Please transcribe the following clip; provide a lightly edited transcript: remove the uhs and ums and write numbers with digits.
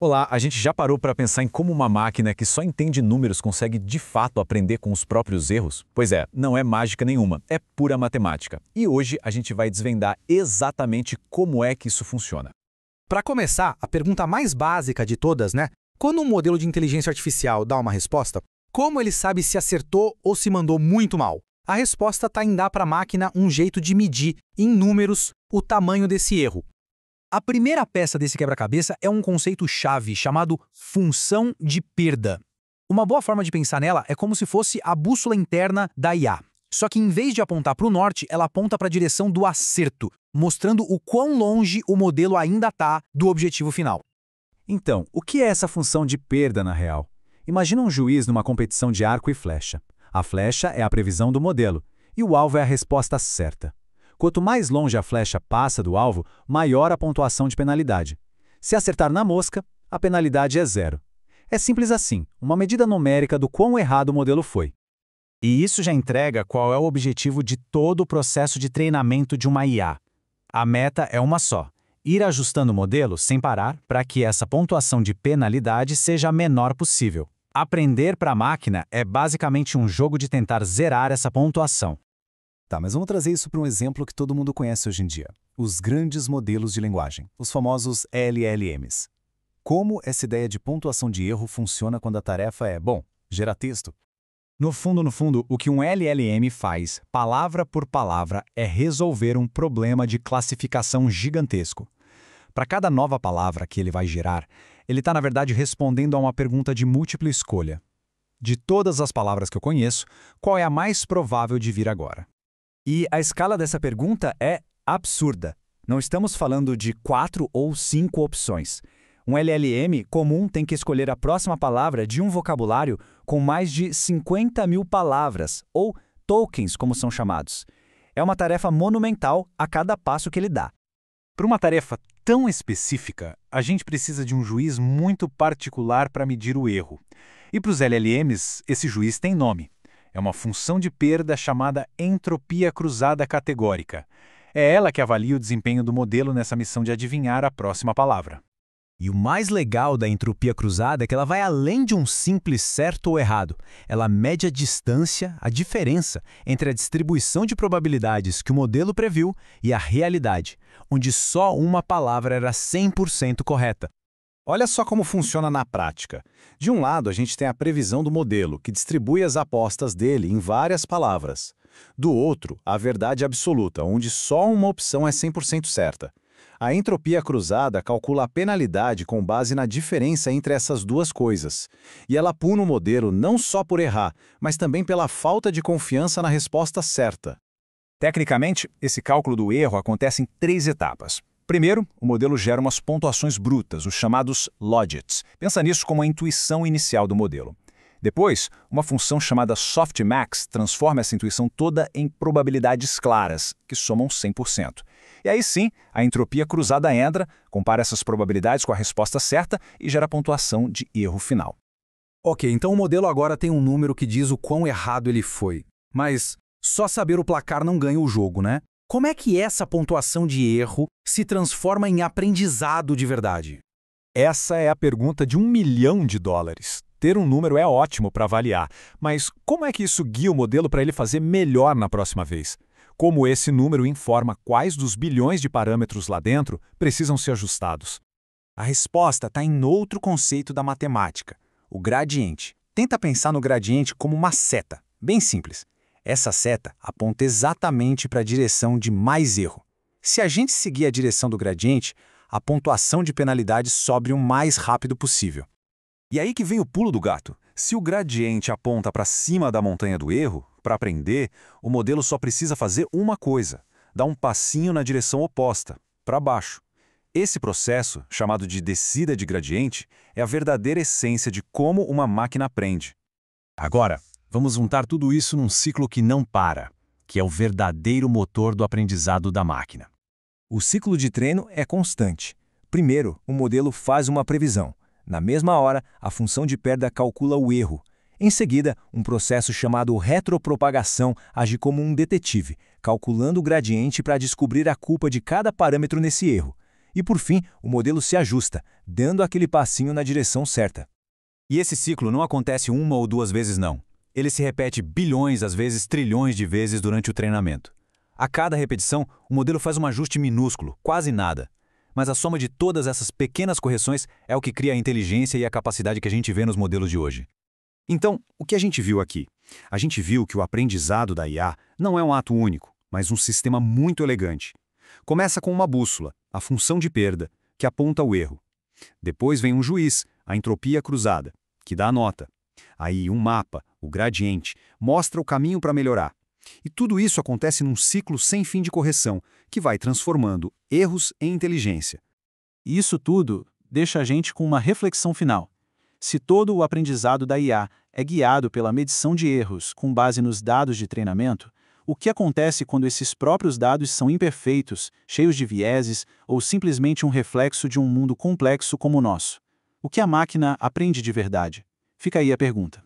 Olá, a gente já parou para pensar em como uma máquina que só entende números consegue de fato aprender com os próprios erros? Pois é, não é mágica nenhuma, é pura matemática. E hoje a gente vai desvendar exatamente como é que isso funciona. Para começar, a pergunta mais básica de todas, né? Quando um modelo de inteligência artificial dá uma resposta, como ele sabe se acertou ou se mandou muito mal? A resposta está em dar para a máquina um jeito de medir, em números, o tamanho desse erro. A primeira peça desse quebra-cabeça é um conceito-chave chamado função de perda. Uma boa forma de pensar nela é como se fosse a bússola interna da IA. Só que em vez de apontar para o norte, ela aponta para a direção do acerto, mostrando o quão longe o modelo ainda está do objetivo final. Então, o que é essa função de perda na real? Imagina um juiz numa competição de arco e flecha. A flecha é a previsão do modelo, e o alvo é a resposta certa. Quanto mais longe a flecha passa do alvo, maior a pontuação de penalidade. Se acertar na mosca, a penalidade é 0. É simples assim, uma medida numérica do quão errado o modelo foi. E isso já entrega qual é o objetivo de todo o processo de treinamento de uma IA. A meta é uma só: ir ajustando o modelo sem parar para que essa pontuação de penalidade seja a menor possível. Aprender para a máquina é basicamente um jogo de tentar zerar essa pontuação. Tá, mas vamos trazer isso para um exemplo que todo mundo conhece hoje em dia. Os grandes modelos de linguagem, os famosos LLMs. Como essa ideia de pontuação de erro funciona quando a tarefa é, gerar texto? No fundo, o que um LLM faz, palavra por palavra, é resolver um problema de classificação gigantesco. Para cada nova palavra que ele vai gerar, ele está, na verdade, respondendo a uma pergunta de múltipla escolha. De todas as palavras que eu conheço, qual é a mais provável de vir agora? E a escala dessa pergunta é absurda. Não estamos falando de 4 ou 5 opções. Um LLM comum tem que escolher a próxima palavra de um vocabulário com mais de 50 mil palavras, ou tokens, como são chamados. É uma tarefa monumental a cada passo que ele dá. Para uma tarefa tão específica, a gente precisa de um juiz muito particular para medir o erro. E para os LLMs, esse juiz tem nome. É uma função de perda chamada entropia cruzada categórica. É ela que avalia o desempenho do modelo nessa missão de adivinhar a próxima palavra. E o mais legal da entropia cruzada é que ela vai além de um simples certo ou errado. Ela mede a distância, a diferença entre a distribuição de probabilidades que o modelo previu e a realidade, onde só uma palavra era 100% correta. Olha só como funciona na prática. De um lado, a gente tem a previsão do modelo, que distribui as apostas dele em várias palavras. Do outro, a verdade absoluta, onde só uma opção é 100% certa. A entropia cruzada calcula a penalidade com base na diferença entre essas duas coisas. E ela pune o modelo não só por errar, mas também pela falta de confiança na resposta certa. Tecnicamente, esse cálculo do erro acontece em 3 etapas. Primeiro, o modelo gera umas pontuações brutas, os chamados logits. Pensa nisso como a intuição inicial do modelo. Depois, uma função chamada softmax transforma essa intuição toda em probabilidades claras, que somam 100%. E aí sim, a entropia cruzada entra, compara essas probabilidades com a resposta certa e gera a pontuação de erro final. Ok, então o modelo agora tem um número que diz o quão errado ele foi. Mas só saber o placar não ganha o jogo, né? Como é que essa pontuação de erro se transforma em aprendizado de verdade? Essa é a pergunta de $1 milhão. Ter um número é ótimo para avaliar, mas como é que isso guia o modelo para ele fazer melhor na próxima vez? Como esse número informa quais dos bilhões de parâmetros lá dentro precisam ser ajustados? A resposta está em outro conceito da matemática, o gradiente. Tenta pensar no gradiente como uma seta, bem simples. Essa seta aponta exatamente para a direção de mais erro. Se a gente seguir a direção do gradiente, a pontuação de penalidade sobe o mais rápido possível. E aí que vem o pulo do gato. Se o gradiente aponta para cima da montanha do erro, para aprender, o modelo só precisa fazer uma coisa: dar um passinho na direção oposta, para baixo. Esse processo, chamado de descida de gradiente, é a verdadeira essência de como uma máquina aprende. Agora, vamos juntar tudo isso num ciclo que não para, que é o verdadeiro motor do aprendizado da máquina. O ciclo de treino é constante. Primeiro, o modelo faz uma previsão. Na mesma hora, a função de perda calcula o erro. Em seguida, um processo chamado retropropagação age como um detetive, calculando o gradiente para descobrir a culpa de cada parâmetro nesse erro. E por fim, o modelo se ajusta, dando aquele passinho na direção certa. E esse ciclo não acontece uma ou duas vezes não. Ele se repete bilhões, às vezes trilhões de vezes durante o treinamento. A cada repetição, o modelo faz um ajuste minúsculo, quase nada. Mas a soma de todas essas pequenas correções é o que cria a inteligência e a capacidade que a gente vê nos modelos de hoje. Então, o que a gente viu aqui? A gente viu que o aprendizado da IA não é um ato único, mas um sistema muito elegante. Começa com uma bússola, a função de perda, que aponta o erro. Depois vem um juiz, a entropia cruzada, que dá a nota. Aí um mapa, o gradiente, mostra o caminho para melhorar. E tudo isso acontece num ciclo sem fim de correção, que vai transformando erros em inteligência. E isso tudo deixa a gente com uma reflexão final. Se todo o aprendizado da IA é guiado pela medição de erros com base nos dados de treinamento, o que acontece quando esses próprios dados são imperfeitos, cheios de vieses ou simplesmente um reflexo de um mundo complexo como o nosso? O que a máquina aprende de verdade? Fica aí a pergunta.